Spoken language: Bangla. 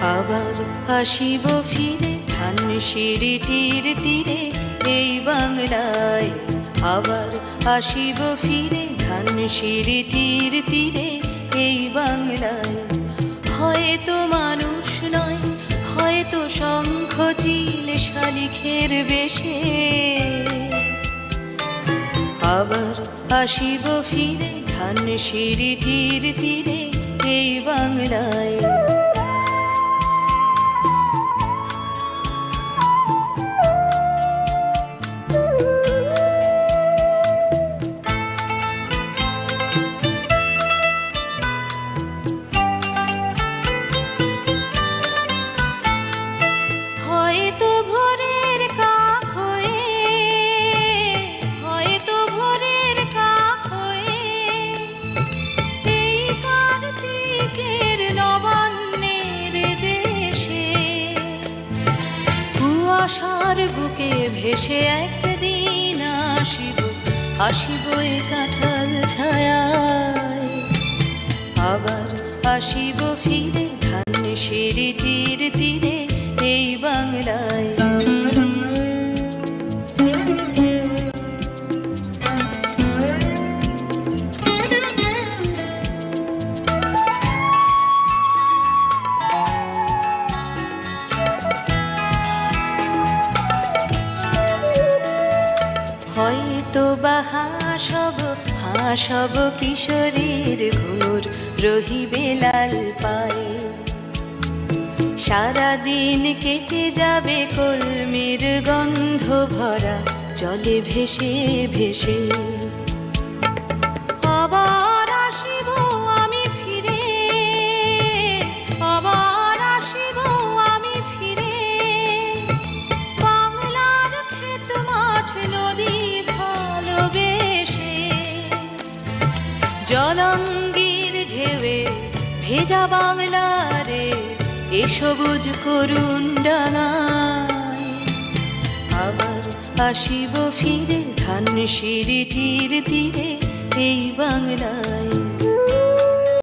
আবার আসিব ফিরে ধানসিঁড়িটির তীরে এই বাংলায়। আবার আসিব ফিরে ধানসিঁড়িটির তীরে এই বাংলায়। হয়তো মানুষ নয়, হয়তো শঙ্খ চিল শালিখের বেশে। আবার আসিব ফিরে ধানসিঁড়িটির তীরে এই বাংলায়। বুকে ভেসে একদিন আসিব, আসিব এ কাঁঠাল ছায়ায়। আবার আসিব ফিরে ধানসিঁড়িটির তীরে এই বাংলায়। হয়তো বা হাসব কিশোরীর ঘুর রহিবে লাল পায়ে। সারাদিন কেটে যাবে কলমির গন্ধ ভরা জলে ভেসে ভেসে। আবার আসিব আমি ফিরে, আবার আসিব আমি ফিরে। বাংলার ক্ষেত মাঠ নদী ভালোবেসে। জলঙ্গির ঢেউয়ে ভেজা বাংলারে এ সবুজ করুণ ডাঙায়। আবার আসিব ফিরে ধানসিঁড়িটির তীরে এই বাংলায়।